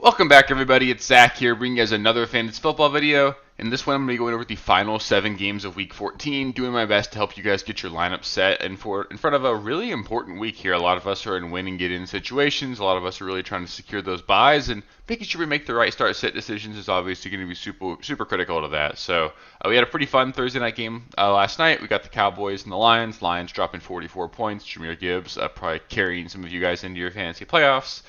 Welcome back, everybody. It's Zach here, bringing you guys another fantasy football video. In this one, I'm going to be going over the final 7 games of Week 14, doing my best to help you guys get your lineup set and in front of a really important week here. A lot of us are in win and get in situations. A lot of us are really trying to secure those buys, and making sure we make the right start sit decisions is obviously going to be super critical to that. So we had a pretty fun Thursday night game last night. We got the Cowboys and the Lions. Lions dropping 44 points. Jahmyr Gibbs probably carrying some of you guys into your fantasy playoffs.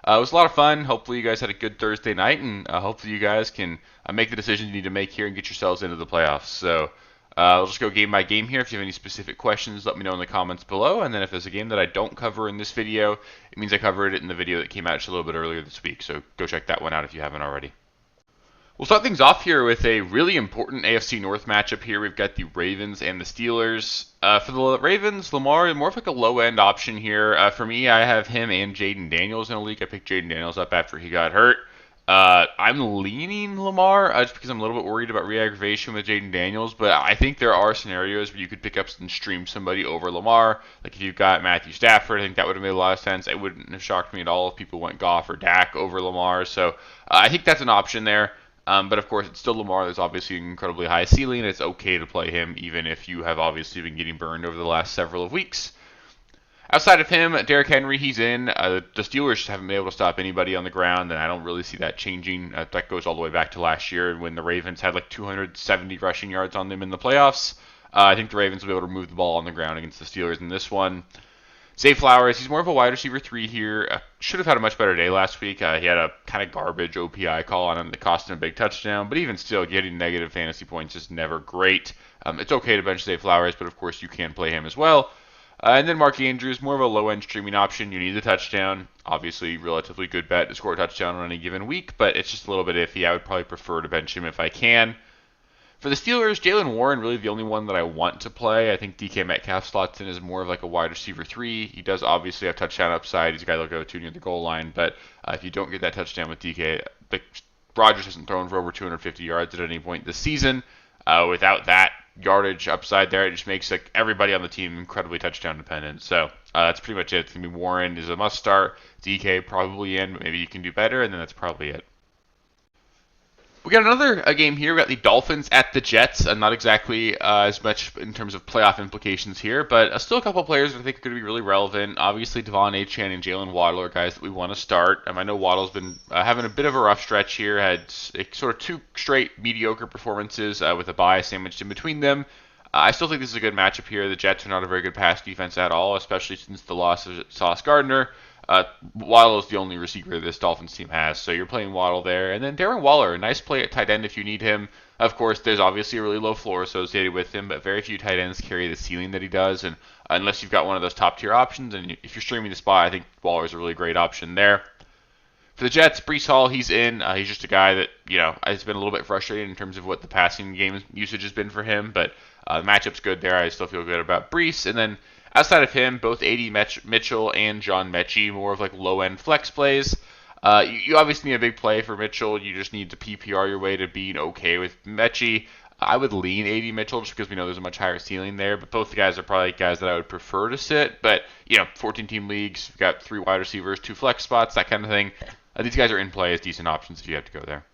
It was a lot of fun. Hopefully, you guys had a good Thursday night, and hopefully, you guys can make the decisions you need to make here and get yourselves into the playoffs. So, I'll just go game by game here. If you have any specific questions, let me know in the comments below. And then, if there's a game that I don't cover in this video, it means I covered it in the video that came out just a little bit earlier this week. So, go check that one out if you haven't already. We'll start things off here with a really important AFC North matchup here. We've got the Ravens and the Steelers. For the Ravens, Lamar, more of like a low-end option here. For me, I have him and Jayden Daniels in a league. I picked Jayden Daniels up after he got hurt. I'm leaning Lamar just because I'm a little bit worried about re-aggravation with Jayden Daniels, but I think there are scenarios where you could pick up and stream somebody over Lamar. Like if you've got Matthew Stafford, I think that would have made a lot of sense. It wouldn't have shocked me at all if people went Goff or Dak over Lamar. So I think that's an option there. But of course, it's still Lamar. There's obviously an incredibly high ceiling. It's okay to play him, even if you have obviously been getting burned over the last several of weeks. Outside of him, Derrick Henry, he's in. The Steelers just haven't been able to stop anybody on the ground, and I don't really see that changing. That goes all the way back to last year when the Ravens had like 270 rushing yards on them in the playoffs. I think the Ravens will be able to move the ball on the ground against the Steelers in this one. Zay Flowers, he's more of a wide receiver 3 here. Should have had a much better day last week. He had a kind of garbage OPI call on him that cost him a big touchdown, but even still, getting negative fantasy points is never great. It's okay to bench Zay Flowers, but of course you can play him as well. And then Mark Andrews, more of a low-end streaming option. You need the touchdown. Obviously, relatively good bet to score a touchdown on any given week, but it's just a little bit iffy. I would probably prefer to bench him if I can. For the Steelers, Jaylen Warren really the only one that I want to play. I think DK Metcalf slots in as more of like a wide receiver 3. He does obviously have touchdown upside. He's a guy that'll go to near the goal line, but if you don't get that touchdown with DK, Rodgers hasn't thrown for over 250 yards at any point this season. Without that yardage upside there, it just makes like everybody on the team incredibly touchdown dependent. So that's pretty much it. It's going to be Warren is a must start. DK probably in, but maybe you can do better, and then that's probably it. We got another game here. We got the Dolphins at the Jets. Not exactly as much in terms of playoff implications here, but still a couple players that I think are going to be really relevant. Obviously, Devon Achane and Jalen Waddle are guys that we want to start. I know Waddle's been having a bit of a rough stretch here. Had sort of 2 straight mediocre performances with a bye sandwiched in between them. I still think this is a good matchup here. The Jets are not a very good pass defense at all, especially since the loss of Sauce Gardner. Waddle is the only receiver this Dolphins team has, so you're playing Waddle there. And then Darren Waller, a nice play at tight end if you need him. Of course, there's obviously a really low floor associated with him, but very few tight ends carry the ceiling that he does. And unless you've got one of those top-tier options, and if you're streaming the spot, I think Waller is a really great option there. For the Jets, Breece Hall, he's in. He's just a guy that, has been a little bit frustrated in terms of what the passing game usage has been for him, but the matchup's good there. I still feel good about Breece. And then outside of him, both A.D. Mitchell and John Mechie, more of like low-end flex plays. You obviously need a big play for Mitchell. You just need to PPR your way to being okay with Mechie. I would lean A.D. Mitchell just because we know there's a much higher ceiling there, but both the guys are probably guys that I would prefer to sit. But, 14-team leagues, you've got 3 wide receivers, 2 flex spots, that kind of thing. These guys are in play as decent options if you have to go there.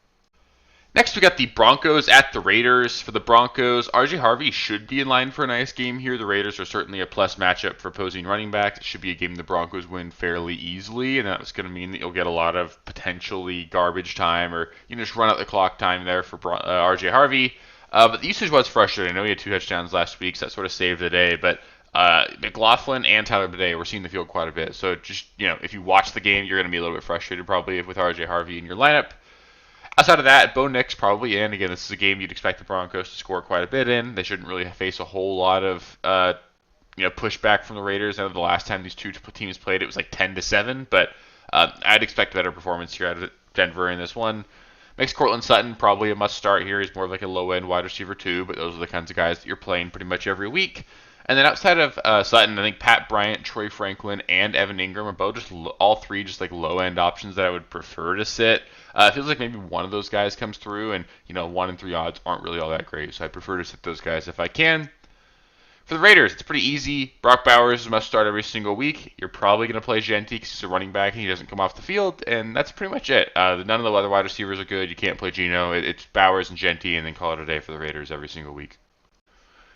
Next, we got the Broncos at the Raiders. For the Broncos, R.J. Harvey should be in line for a nice game here. The Raiders are certainly a plus matchup for opposing running backs. It should be a game the Broncos win fairly easily, and that's going to mean that you'll get a lot of potentially garbage time or just run out the clock time there for R.J. Harvey. But the usage was frustrating. I know he had 2 touchdowns last week, so that sort of saved the day. But McLaughlin and Tyler Bidet were seeing the field quite a bit. So just, if you watch the game, you're going to be a little bit frustrated probably with R.J. Harvey in your lineup. Outside of that, Bo Nix probably in. Again, this is a game you'd expect the Broncos to score quite a bit in. They shouldn't really face a whole lot of pushback from the Raiders. I know the last time these 2 teams played, it was like 10-7. But I'd expect a better performance here out of Denver in this one. Makes Courtland Sutton probably a must start here. He's more of like a low-end wide receiver 2, but those are the kinds of guys that you're playing pretty much every week. And then outside of Sutton, I think Pat Bryant, Troy Franklin, and Evan Ingram are both just all 3 just like low-end options that I would prefer to sit. It feels like maybe one of those guys comes through, and 1 in 3 odds aren't really all that great, so I prefer to sit those guys if I can. For the Raiders, it's pretty easy. Brock Bowers is a must start every single week. You're probably going to play Genti because he's a running back and he doesn't come off the field, and that's pretty much it. None of the other wide receivers are good. You can't play Geno. It's Bowers and Genti, and then call it a day for the Raiders every single week.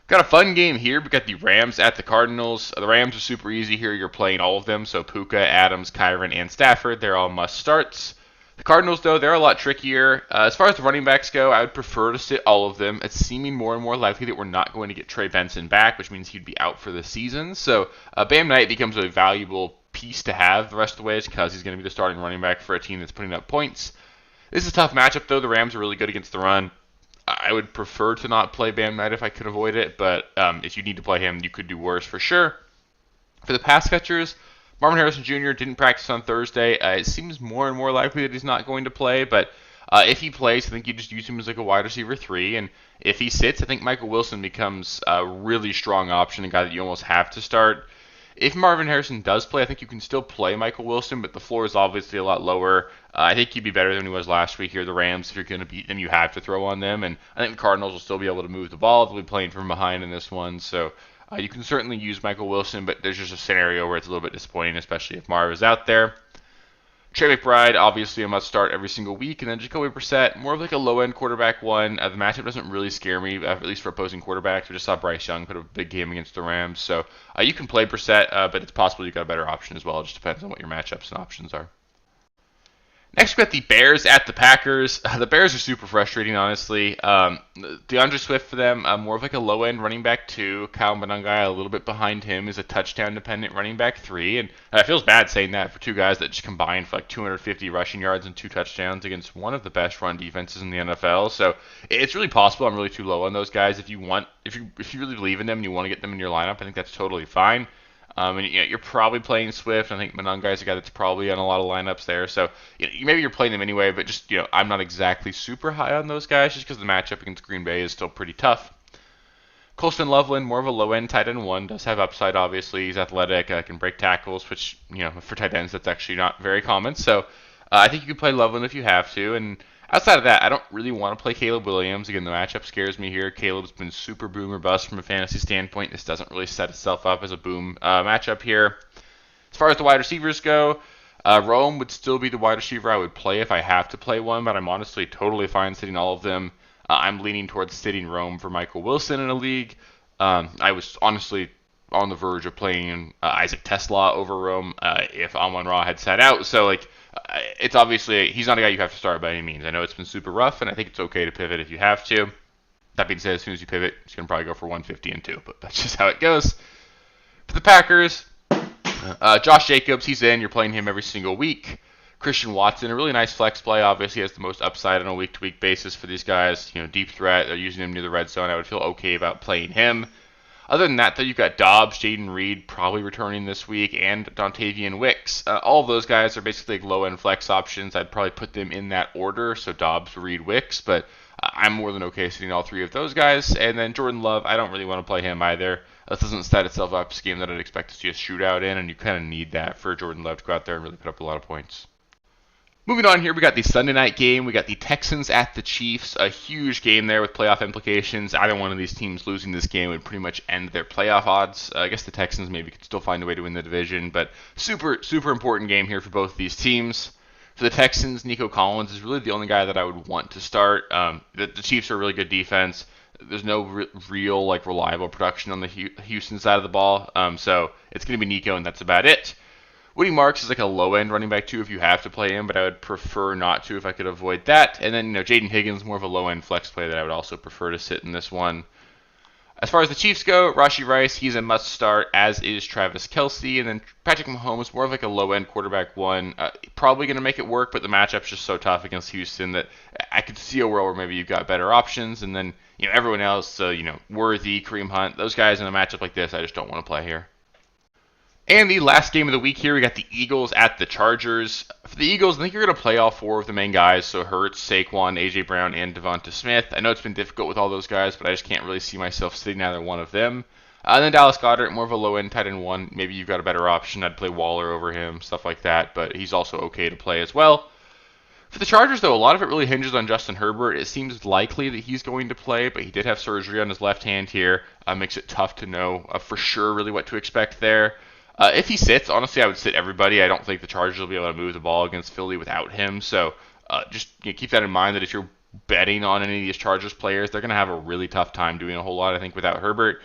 Got a fun game here. We got the Rams at the Cardinals. The Rams are super easy here. You're playing all of them, so Puka, Adams, Kyren, and Stafford. They're all must starts. The Cardinals, though, they're a lot trickier. As far as the running backs go, I would prefer to sit all of them. It's seeming more and more likely that we're not going to get Trey Benson back, which means he'd be out for the season. So Bam Knight becomes a valuable piece to have the rest of the ways because he's going to be the starting running back for a team that's putting up points. This is a tough matchup, though. The Rams are really good against the run. I would prefer to not play Bam Knight if I could avoid it, but if you need to play him, you could do worse for sure. For the pass catchers, Marvin Harrison Jr. didn't practice on Thursday. It seems more and more likely that he's not going to play, but if he plays, I think you just use him as like a wide receiver 3, and if he sits, I think Michael Wilson becomes a really strong option, a guy that you almost have to start. If Marvin Harrison does play, I think you can still play Michael Wilson, but the floor is obviously a lot lower. I think he'd be better than he was last week here. The Rams, if you're going to beat them, you have to throw on them, and I think the Cardinals will still be able to move the ball. They'll be playing from behind in this one, so you can certainly use Michael Wilson, but there's just a scenario where it's a little bit disappointing, especially if Marv is out there. Trey McBride, obviously a must start every single week, and then Jacoby Brissett, more of like a low-end quarterback one. The matchup doesn't really scare me, at least for opposing quarterbacks. We just saw Bryce Young put a big game against the Rams, so you can play Brissett, but it's possible you've got a better option as well. It just depends on what your matchups and options are. Next, we got the Bears at the Packers. The Bears are super frustrating, honestly. DeAndre Swift for them, more of like a low-end running back 2. Kyle Monangai a little bit behind him is a touchdown-dependent running back 3. And it feels bad saying that for two guys that just combined for like 250 rushing yards and 2 touchdowns against one of the best run defenses in the NFL. So it's really possible I'm really too low on those guys. If you really believe in them and you want to get them in your lineup, I think that's totally fine. And you're probably playing Swift. I think Monangai is a guy that's probably on a lot of lineups there. So maybe you're playing them anyway, but just I'm not exactly super high on those guys just because the matchup against Green Bay is still pretty tough. Colston Loveland, more of a low-end tight end 1, does have upside, obviously. He's athletic, can break tackles, which, for tight ends, that's actually not very common. So I think you can play Loveland if you have to. And outside of that, I don't really want to play Caleb Williams. Again, the matchup scares me here. Caleb's been super boom or bust from a fantasy standpoint. This doesn't really set itself up as a boom matchup here. As far as the wide receivers go, Rome would still be the wide receiver I would play if I have to play one, but I'm honestly totally fine sitting all of them. I'm leaning towards sitting Rome for Michael Wilson in a league. I was honestly on the verge of playing Isaac Tesla over Rome if Amon-Ra had sat out. So, it's obviously, he's not a guy you have to start by any means. I know it's been super rough, and I think it's okay to pivot if you have to. That being said, as soon as you pivot, he's going to probably go for 150 and 2, but that's just how it goes. For the Packers, Josh Jacobs, he's in. You're playing him every single week. Christian Watson, a really nice flex play. Obviously, has the most upside on a week-to-week basis for these guys. Deep threat. They're using him near the red zone. I would feel okay about playing him. Other than that, though, you've got Dobbs, Jaden Reed probably returning this week, and Dontavian Wicks. All of those guys are basically like low-end flex options. I'd probably put them in that order, so Dobbs, Reed, Wicks, but I'm more than okay sitting all 3 of those guys. And then Jordan Love, I don't really want to play him either. This doesn't set itself up as a game that I'd expect to see a shootout in, and you kind of need that for Jordan Love to go out there and really put up a lot of points. Moving on here, we got the Sunday night game. We got the Texans at the Chiefs. A huge game there with playoff implications. Either one of these teams losing this game would pretty much end their playoff odds. I guess the Texans maybe could still find a way to win the division, but super, super important game here for both of these teams. For the Texans, Nico Collins is really the only guy that I would want to start. The Chiefs are a really good defense. There's no real reliable production on the Houston side of the ball, so it's going to be Nico, and that's about it. Woody Marks is like a low-end running back too if you have to play him, but I would prefer not to if I could avoid that. And then Jaden Higgins, more of a low-end flex play that I would also prefer to sit in this one. As far as the Chiefs go, Rashee Rice, he's a must-start, as is Travis Kelce. And then Patrick Mahomes, more of like a low-end quarterback 1. Probably going to make it work, but the matchup's just so tough against Houston that I could see a world where maybe you've got better options. And then everyone else, Worthy, Kareem Hunt, those guys in a matchup like this, I just don't want to play here. And the last game of the week here, we got the Eagles at the Chargers. For the Eagles, I think you're going to play all 4 of the main guys, so Hurts, Saquon, A.J. Brown, and Devonta Smith. I know it's been difficult with all those guys, but I just can't really see myself sitting either one of them. And then Dallas Goedert, more of a low-end tight end 1. Maybe you've got a better option. I'd play Waller over him, stuff like that, but he's also okay to play as well. For the Chargers, though, a lot of it really hinges on Justin Herbert. It seems likely that he's going to play, but he did have surgery on his left hand here. Makes it tough to know for sure really what to expect there. If he sits, honestly, I would sit everybody. I don't think the Chargers will be able to move the ball against Philly without him. So just keep that in mind that if you're betting on any of these Chargers players, they're going to have a really tough time doing a whole lot, I think, without Herbert.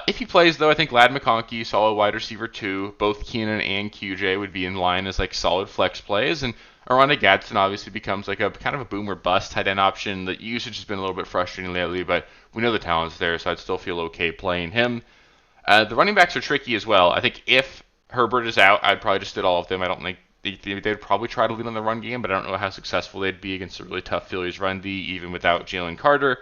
If he plays, though, I think Ladd McConkey, solid wide receiver too. Both Keenan and QJ would be in line as like solid flex plays, and Aranda Gadsden obviously becomes like a kind of a boom or bust tight end option. The usage has been a little bit frustrating lately, but we know the talent's there, so I'd still feel okay playing him. The running backs are tricky as well. I think if Herbert is out, I'd probably just sit all of them. I don't think they'd probably try to lead on the run game, but I don't know how successful they'd be against a really tough Phillies run D, even without Jalen Carter.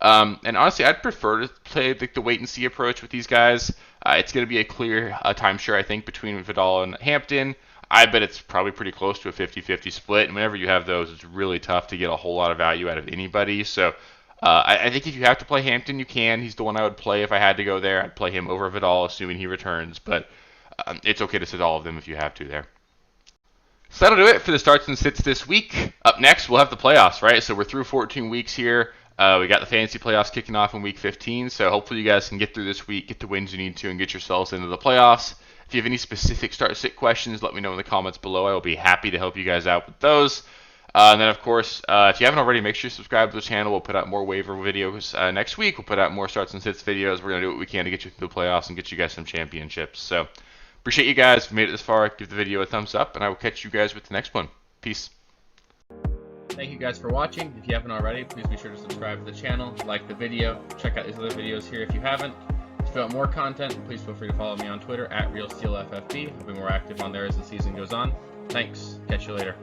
And honestly, I'd prefer to play the wait and see approach with these guys. It's going to be a clear timeshare, I think, between Vidal and Hampton. I bet it's probably pretty close to a 50-50 split. And whenever you have those, it's really tough to get a whole lot of value out of anybody. So I think if you have to play Hampton, you can. He's the one I would play if I had to go there. I'd play him over Vidal, assuming he returns. But it's okay to sit all of them if you have to there. So that'll do it for the starts and sits this week. Up next, we'll have the playoffs, right? So we're through 14 weeks here. We got the fantasy playoffs kicking off in week 15, so hopefully you guys can get through this week, get the wins you need to, and get yourselves into the playoffs. If you have any specific start-sit questions, let me know in the comments below. I will be happy to help you guys out with those. And then, of course, if you haven't already, make sure you subscribe to the channel. We'll put out more waiver videos next week. We'll put out more starts and sits videos. We're going to do what we can to get you through the playoffs and get you guys some championships. So appreciate you guys. If you made it this far, give the video a thumbs up, and I will catch you guys with the next one. Peace. Thank you guys for watching. If you haven't already, please be sure to subscribe to the channel, like the video, check out these other videos here if you haven't. If you want more content, please feel free to follow me on Twitter at RealSteelFFB. I'll be more active on there as the season goes on. Thanks. Catch you later.